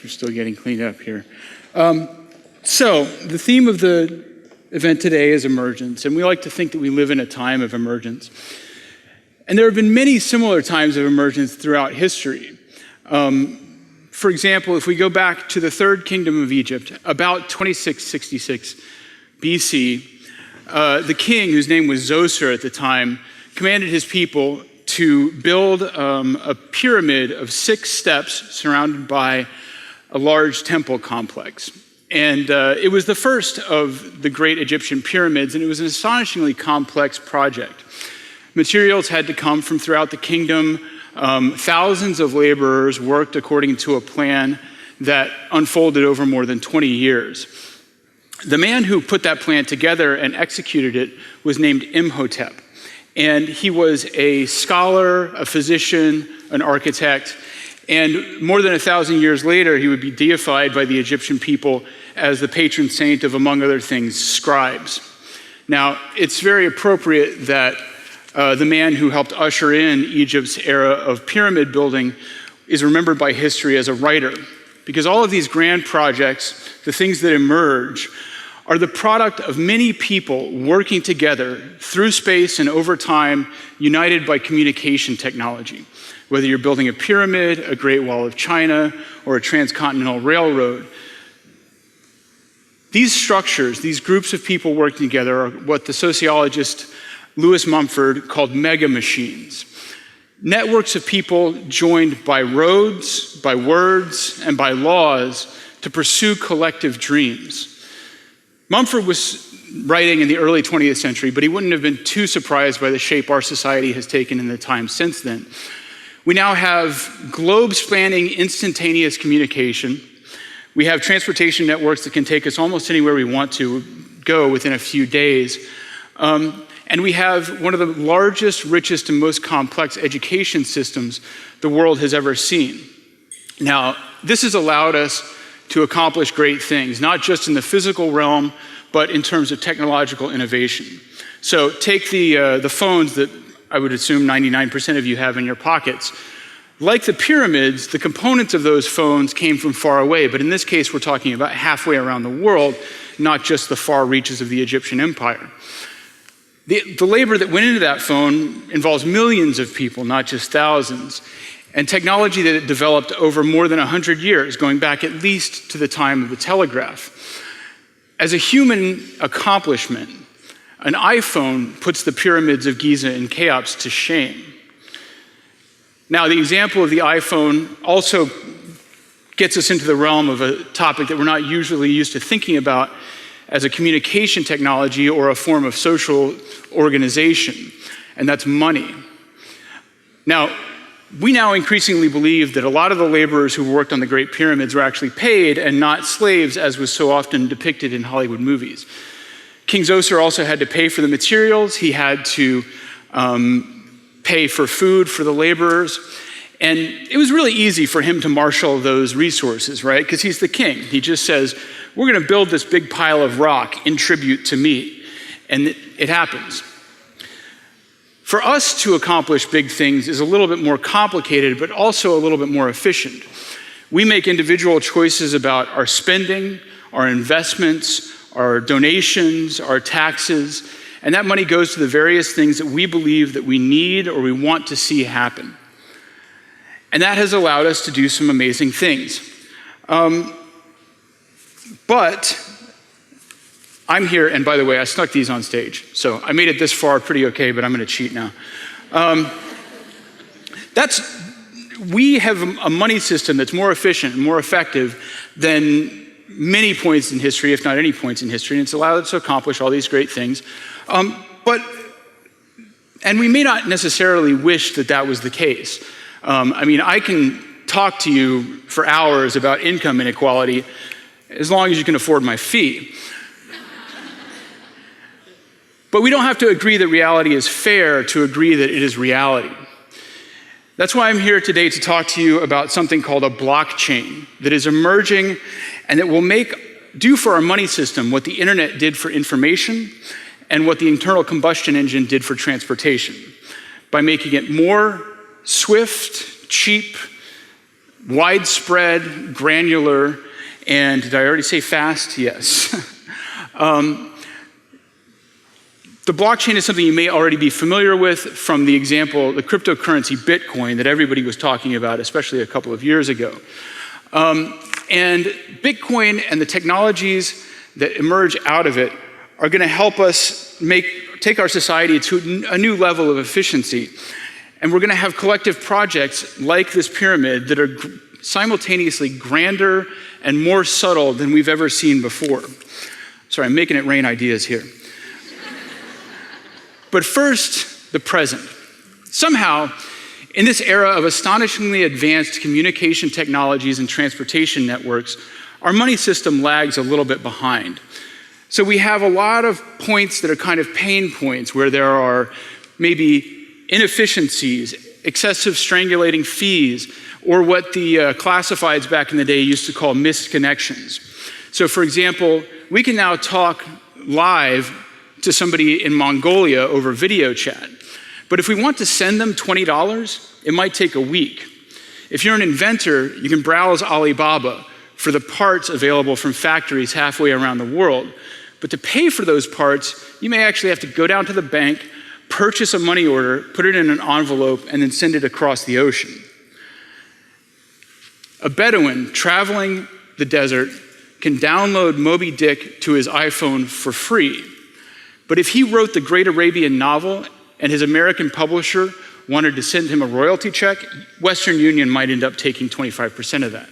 We're still getting cleaned up here. So the theme of the event today is emergence, and we like to think that we live in a time of emergence. And there have been many similar times of emergence throughout history. For example, if we go back to the Third Kingdom of Egypt, about 2666 BC, the king, whose name was Zoser at the time, commanded his people to build a pyramid of 6 steps surrounded by a large temple complex. And it was the first of the great Egyptian pyramids, and it was an astonishingly complex project. Materials had to come from throughout the kingdom. Thousands of laborers worked according to a plan that unfolded over more than 20 years. The man who put that plan together and executed it was named Imhotep. And he was a scholar, a physician, an architect. And more than 1,000 years later, he would be deified by the Egyptian people as the patron saint of, among other things, scribes. Now, it's very appropriate that the man who helped usher in Egypt's era of pyramid building is remembered by history as a writer, because all of these grand projects, the things that emerge, are the product of many people working together through space and over time, united by communication technology. Whether you're building a pyramid, a Great Wall of China, or a transcontinental railroad, these structures, these groups of people working together are what the sociologist Lewis Mumford called mega machines. Networks of people joined by roads, by words, and by laws to pursue collective dreams. Mumford was writing in the early 20th century, but he wouldn't have been too surprised by the shape our society has taken in the time since then. We now have globe-spanning instantaneous communication. We have transportation networks that can take us almost anywhere we want to go within a few days. And we have one of the largest, richest, and most complex education systems the world has ever seen. Now, this has allowed us to accomplish great things, not just in the physical realm, but in terms of technological innovation. So take the phones that I would assume 99% of you have in your pockets. Like the pyramids, the components of those phones came from far away, but in this case, we're talking about halfway around the world, not just the far reaches of the Egyptian empire. The labor that went into that phone involves millions of people, not just thousands, and technology that it developed over more than 100 years, going back at least to the time of the telegraph. As a human accomplishment, an iPhone puts the pyramids of Giza and Cheops to shame. Now, the example of the iPhone also gets us into the realm of a topic that we're not usually used to thinking about as a communication technology or a form of social organization, and that's money. Now, we now increasingly believe that a lot of the laborers who worked on the Great Pyramids were actually paid and not slaves, as was so often depicted in Hollywood movies. King Zoser also had to pay for the materials. He had to pay for food for the laborers. And it was really easy for him to marshal those resources, right? Because he's the king. He just says, we're going to build this big pile of rock in tribute to me. And it happens. For us to accomplish big things is a little bit more complicated, but also a little bit more efficient. We make individual choices about our spending, our investments, our donations, our taxes, and that money goes to the various things that we believe that we need or we want to see happen. And that has allowed us to do some amazing things. But I'm here, and by the way, I snuck these on stage. So I made it this far pretty okay, but I'm going to cheat now. We have a money system that's more efficient and more effective than many points in history, if not any points in history, and it's allowed us to accomplish all these great things. And we may not necessarily wish that that was the case. I can talk to you for hours about income inequality as long as you can afford my fee. But we don't have to agree that reality is fair to agree that it is reality. That's why I'm here today to talk to you about something called a blockchain that is emerging and that will do for our money system what the internet did for information and what the internal combustion engine did for transportation, by making it more swift, cheap, widespread, granular, and did I already say fast? Yes. The blockchain is something you may already be familiar with from the example, the cryptocurrency Bitcoin that everybody was talking about, especially a couple of years ago. And Bitcoin and the technologies that emerge out of it are going to help us take our society to a new level of efficiency. And we're going to have collective projects like this pyramid that are simultaneously grander and more subtle than we've ever seen before. Sorry, I'm making it rain ideas here. But first, the present. Somehow, in this era of astonishingly advanced communication technologies and transportation networks, our money system lags a little bit behind. So we have a lot of points that are kind of pain points where there are maybe inefficiencies, excessive strangulating fees, or what the classifieds back in the day used to call missed connections. So for example, we can now talk live to somebody in Mongolia over video chat. But if we want to send them $20, it might take a week. If you're an inventor, you can browse Alibaba for the parts available from factories halfway around the world. But to pay for those parts, you may actually have to go down to the bank, purchase a money order, put it in an envelope, and then send it across the ocean. A Bedouin traveling the desert can download Moby Dick to his iPhone for free. But if he wrote the Great Arabian Novel and his American publisher wanted to send him a royalty check, Western Union might end up taking 25% of that.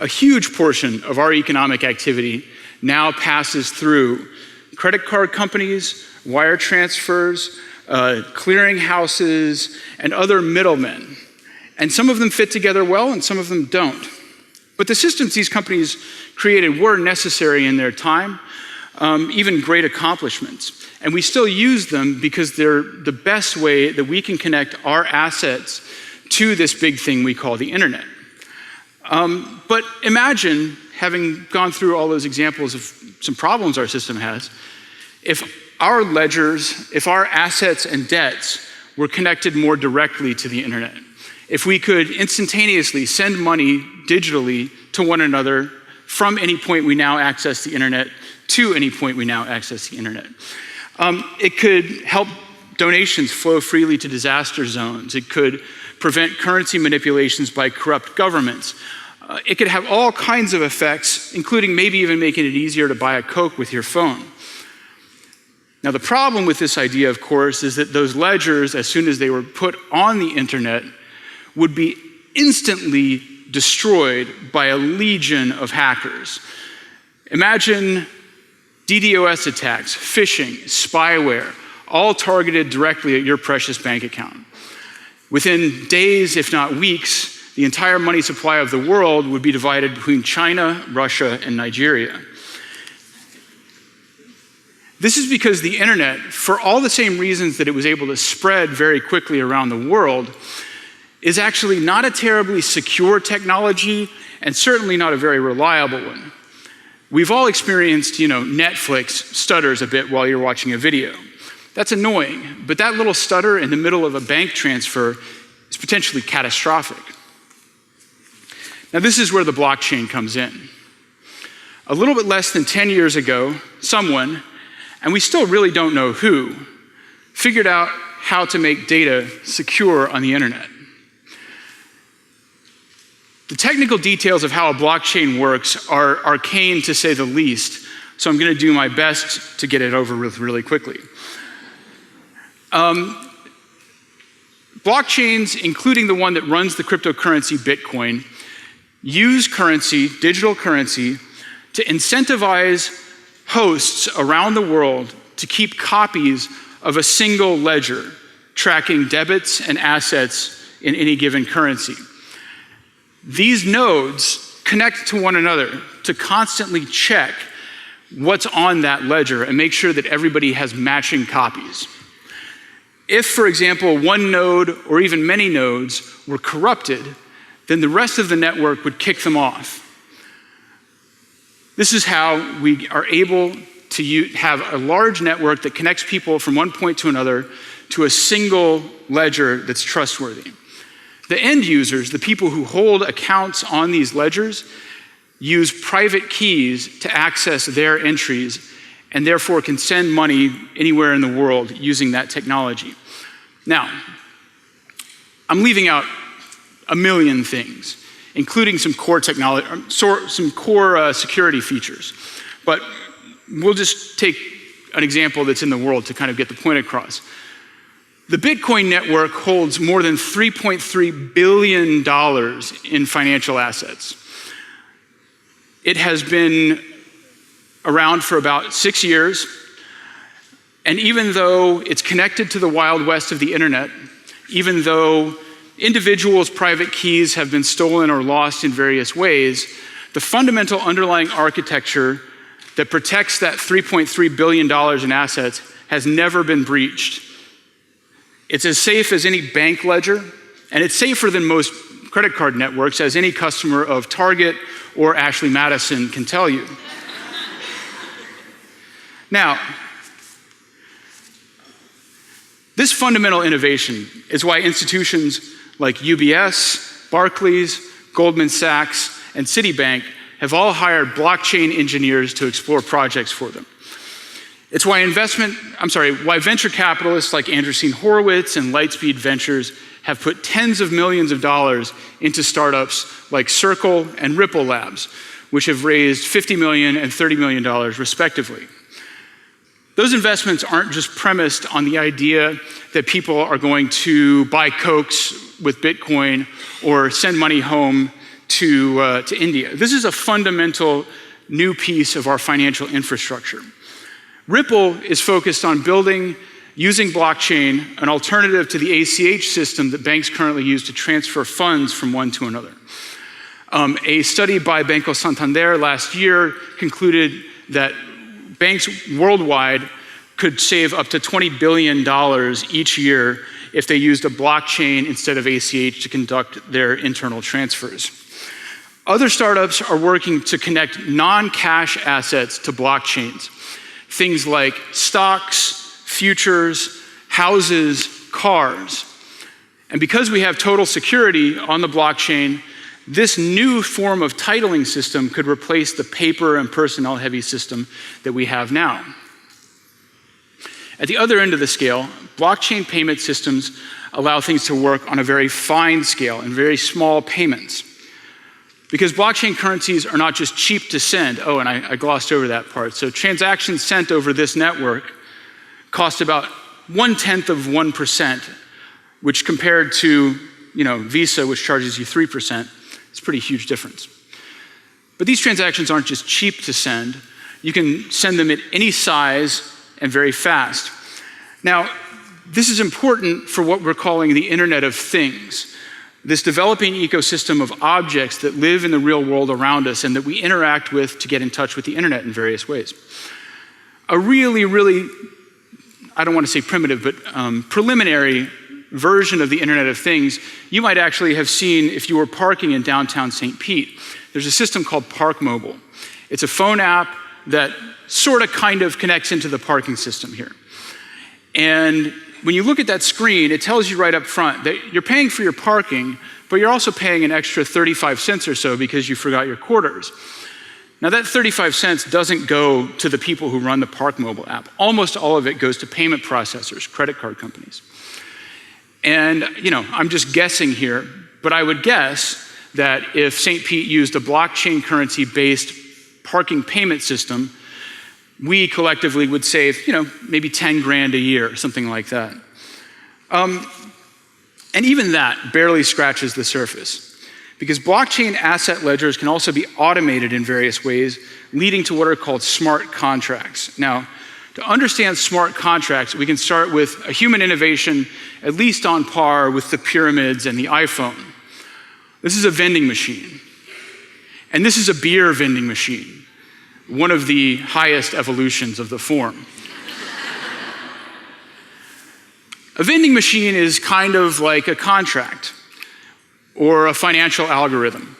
A huge portion of our economic activity now passes through credit card companies, wire transfers, clearing houses, and other middlemen. And some of them fit together well and some of them don't. But the systems these companies created were necessary in their time, even great accomplishments. And we still use them because they're the best way that we can connect our assets to this big thing we call the internet. But imagine, having gone through all those examples of some problems our system has, if our ledgers, if our assets and debts were connected more directly to the internet. If we could instantaneously send money digitally to one another from any point we now access the internet to any point we now access the internet. It could help donations flow freely to disaster zones. It could prevent currency manipulations by corrupt governments. It could have all kinds of effects, including maybe even making it easier to buy a Coke with your phone. Now, the problem with this idea, of course, is that those ledgers, as soon as they were put on the internet, would be instantly destroyed by a legion of hackers. Imagine DDoS attacks, phishing, spyware, all targeted directly at your precious bank account. Within days, if not weeks, the entire money supply of the world would be divided between China, Russia, and Nigeria. This is because the internet, for all the same reasons that it was able to spread very quickly around the world, is actually not a terribly secure technology and certainly not a very reliable one. We've all experienced, Netflix stutters a bit while you're watching a video. That's annoying, but that little stutter in the middle of a bank transfer is potentially catastrophic. Now, this is where the blockchain comes in. A little bit less than 10 years ago, someone, and we still really don't know who, figured out how to make data secure on the internet. The technical details of how a blockchain works are arcane to say the least, so I'm going to do my best to get it over with really quickly. Blockchains, including the one that runs the cryptocurrency Bitcoin, use currency, digital currency, to incentivize hosts around the world to keep copies of a single ledger, tracking debits and assets in any given currency. These nodes connect to one another to constantly check what's on that ledger and make sure that everybody has matching copies. If, for example, one node or even many nodes were corrupted, then the rest of the network would kick them off. This is how we are able to have a large network that connects people from one point to another to a single ledger that's trustworthy. The end users, the people who hold accounts on these ledgers, use private keys to access their entries and therefore can send money anywhere in the world using that technology. Now, I'm leaving out a million things, including some core technology, some core security features. But we'll just take an example that's in the world to kind of get the point across. The Bitcoin network holds more than $3.3 billion in financial assets. It has been around for about 6 years, and even though it's connected to the Wild West of the internet, even though individuals' private keys have been stolen or lost in various ways, the fundamental underlying architecture that protects that $3.3 billion in assets has never been breached. It's as safe as any bank ledger, and it's safer than most credit card networks, as any customer of Target or Ashley Madison can tell you. Now, this fundamental innovation is why institutions like UBS, Barclays, Goldman Sachs, and Citibank have all hired blockchain engineers to explore projects for them. It's why why venture capitalists like Andreessen Horowitz and Lightspeed Ventures have put tens of millions of dollars into startups like Circle and Ripple Labs, which have raised $50 million and $30 million respectively. Those investments aren't just premised on the idea that people are going to buy Cokes with Bitcoin or send money home to India. This is a fundamental new piece of our financial infrastructure. Ripple is focused on building, using blockchain, an alternative to the ACH system that banks currently use to transfer funds from one to another. A study by Banco Santander last year concluded that banks worldwide could save up to $20 billion each year if they used a blockchain instead of ACH to conduct their internal transfers. Other startups are working to connect non-cash assets to blockchains. Things like stocks, futures, houses, cars. And because we have total security on the blockchain, this new form of titling system could replace the paper and personnel-heavy system that we have now. At the other end of the scale, blockchain payment systems allow things to work on a very fine scale and very small payments. Because blockchain currencies are not just cheap to send. Oh, and I glossed over that part. So transactions sent over this network cost about 0.1%, which compared to Visa, which charges you 3%, it's a pretty huge difference. But these transactions aren't just cheap to send. You can send them at any size and very fast. Now, this is important for what we're calling the Internet of Things. This developing ecosystem of objects that live in the real world around us and that we interact with to get in touch with the internet in various ways. A really, I don't want to say primitive, but preliminary version of the Internet of Things you might actually have seen if you were parking in downtown St. Pete. There's a system called Park Mobile. It's a phone app that sort of kind of connects into the parking system here. And when you look at that screen, it tells you right up front that you're paying for your parking, but you're also paying an extra 35 cents or so because you forgot your quarters. Now that 35 cents doesn't go to the people who run the Park Mobile app. Almost all of it goes to payment processors, credit card companies. And I'm just guessing here, but I would guess that if St. Pete used a blockchain currency-based parking payment system, we collectively would save, maybe 10 grand a year, something like that. And even that barely scratches the surface, because blockchain asset ledgers can also be automated in various ways, leading to what are called smart contracts. Now, to understand smart contracts, we can start with a human innovation at least on par with the pyramids and the iPhone. This is a vending machine. And this is a beer vending machine, one of the highest evolutions of the form. A vending machine is kind of like a contract or a financial algorithm.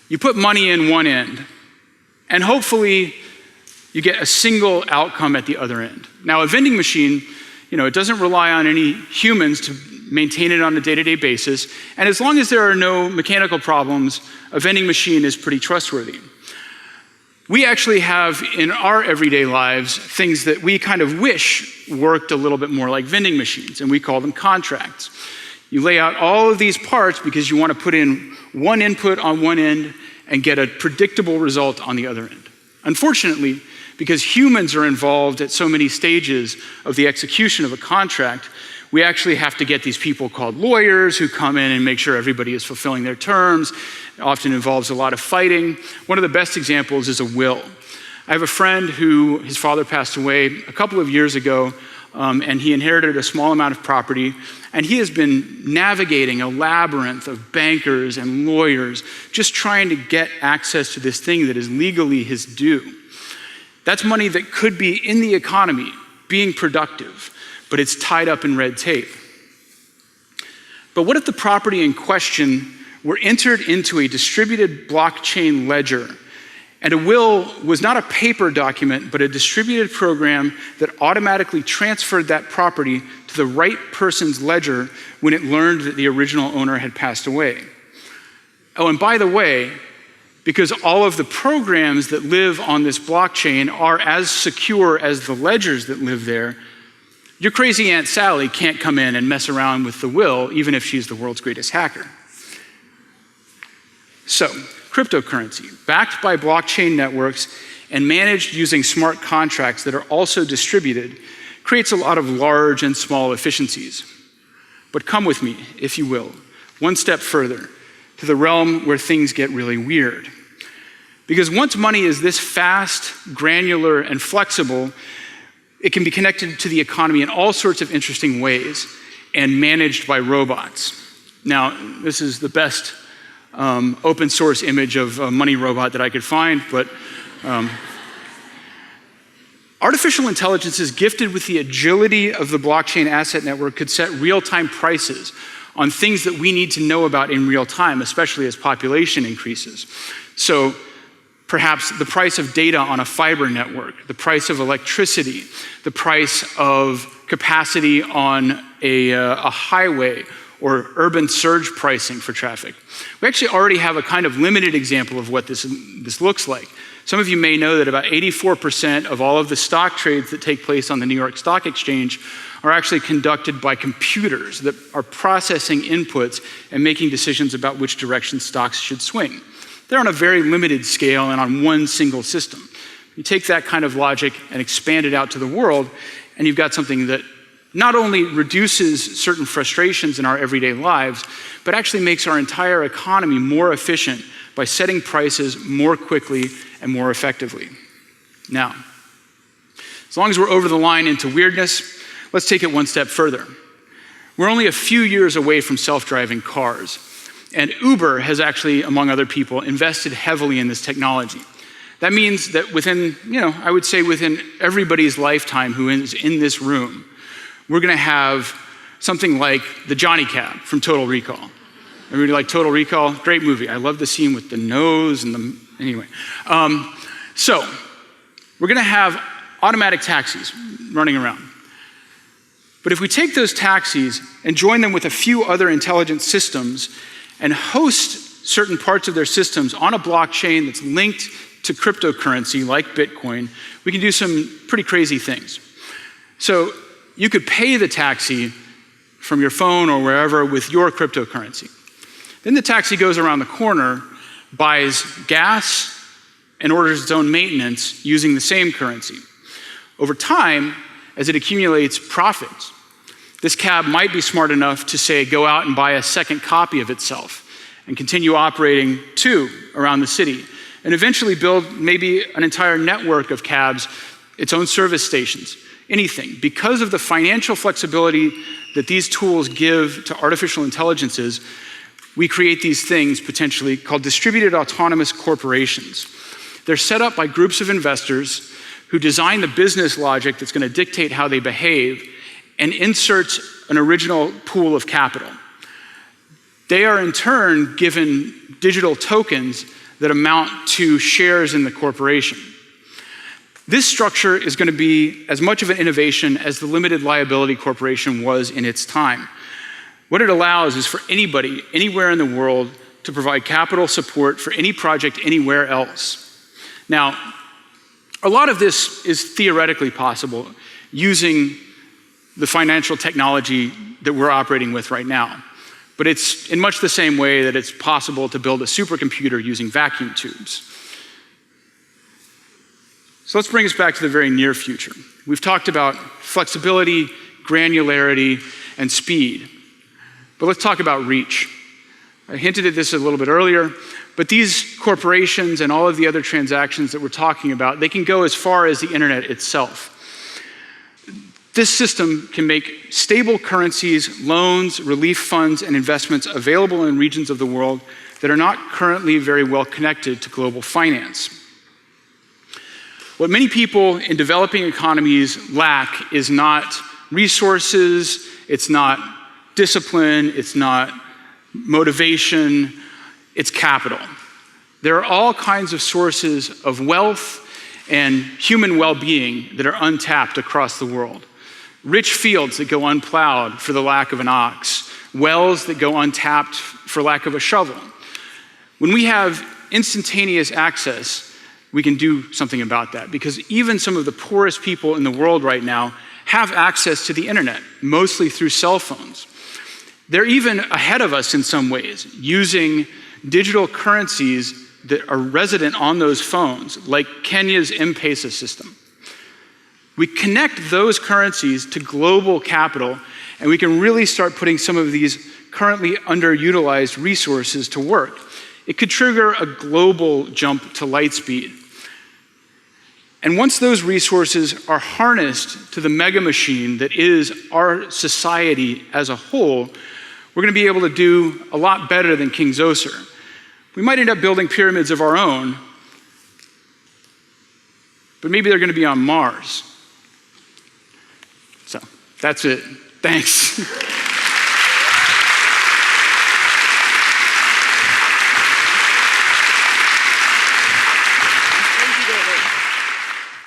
You put money in one end, and hopefully you get a single outcome at the other end. Now, a vending machine, it doesn't rely on any humans to maintain it on a day-to-day basis, and as long as there are no mechanical problems, a vending machine is pretty trustworthy. We actually have in our everyday lives things that we kind of wish worked a little bit more like vending machines, and we call them contracts. You lay out all of these parts because you want to put in one input on one end and get a predictable result on the other end. Unfortunately, because humans are involved at so many stages of the execution of a contract, we actually have to get these people called lawyers who come in and make sure everybody is fulfilling their terms. It often involves a lot of fighting. One of the best examples is a will. I have a friend who, his father passed away a couple of years ago, and he inherited a small amount of property, and he has been navigating a labyrinth of bankers and lawyers just trying to get access to this thing that is legally his due. That's money that could be in the economy, being productive, but it's tied up in red tape. But what if the property in question were entered into a distributed blockchain ledger, and a will was not a paper document, but a distributed program that automatically transferred that property to the right person's ledger when it learned that the original owner had passed away? Oh, and by the way, because all of the programs that live on this blockchain are as secure as the ledgers that live there, your crazy Aunt Sally can't come in and mess around with the will, even if she's the world's greatest hacker. So, cryptocurrency, backed by blockchain networks and managed using smart contracts that are also distributed, creates a lot of large and small efficiencies. But come with me, if you will, one step further, to the realm where things get really weird. Because once money is this fast, granular, and flexible, it can be connected to the economy in all sorts of interesting ways and managed by robots. Now, this is the best open source image of a money robot that I could find, but artificial intelligence is gifted with the agility of the blockchain asset network could set real-time prices on things that we need to know about in real time, especially as population increases. So perhaps the price of data on a fiber network, the price of electricity, the price of capacity on a highway, or urban surge pricing for traffic. We actually already have a kind of limited example of what this looks like. Some of you may know that about 84% of all of the stock trades that take place on the New York Stock Exchange are actually conducted by computers that are processing inputs and making decisions about which direction stocks should swing. They're on a very limited scale and on one single system. You take that kind of logic and expand it out to the world, and you've got something that not only reduces certain frustrations in our everyday lives, but actually makes our entire economy more efficient by setting prices more quickly and more effectively. Now, as long as we're over the line into weirdness, let's take it one step further. We're only a few years away from self-driving cars, and Uber has actually, among other people, invested heavily in this technology. That means that within, I would say within everybody's lifetime who is in this room, we're gonna have something like the Johnny Cab from Total Recall. Everybody like Total Recall? Great movie. I love the scene with the nose and anyway. So, we're gonna have automatic taxis running around. But if we take those taxis and join them with a few other intelligent systems and host certain parts of their systems on a blockchain that's linked to cryptocurrency like Bitcoin, we can do some pretty crazy things. So, you could pay the taxi from your phone or wherever with your cryptocurrency. Then the taxi goes around the corner, buys gas, and orders its own maintenance using the same currency. Over time, as it accumulates profits, this cab might be smart enough to say, go out and buy a second copy of itself and continue operating two around the city, and eventually build maybe an entire network of cabs, its own service stations, anything. Because of the financial flexibility that these tools give to artificial intelligences, we create these things potentially called distributed autonomous corporations. They're set up by groups of investors who design the business logic that's going to dictate how they behave and insert an original pool of capital. They are in turn given digital tokens that amount to shares in the corporation. This structure is going to be as much of an innovation as the limited liability corporation was in its time. What it allows is for anybody, anywhere in the world, to provide capital support for any project anywhere else. Now, a lot of this is theoretically possible using the financial technology that we're operating with right now. But it's in much the same way that it's possible to build a supercomputer using vacuum tubes. So let's bring us back to the very near future. We've talked about flexibility, granularity, and speed. But let's talk about reach. I hinted at this a little bit earlier, but these corporations and all of the other transactions that we're talking about, they can go as far as the internet itself. This system can make stable currencies, loans, relief funds, and investments available in regions of the world that are not currently very well connected to global finance. What many people in developing economies lack is not resources, it's not discipline, it's not motivation, it's capital. There are all kinds of sources of wealth and human well-being that are untapped across the world. Rich fields that go unplowed for the lack of an ox, wells that go untapped for lack of a shovel. When we have instantaneous access, we can do something about that, because even some of the poorest people in the world right now have access to the internet, mostly through cell phones. They're even ahead of us in some ways, using digital currencies that are resident on those phones, like Kenya's M-Pesa system. We connect those currencies to global capital, and we can really start putting some of these currently underutilized resources to work. It could trigger a global jump to light speed. And once those resources are harnessed to the mega machine that is our society as a whole, we're going to be able to do a lot better than King Zoser. We might end up building pyramids of our own, but maybe they're going to be on Mars. So that's it. Thanks.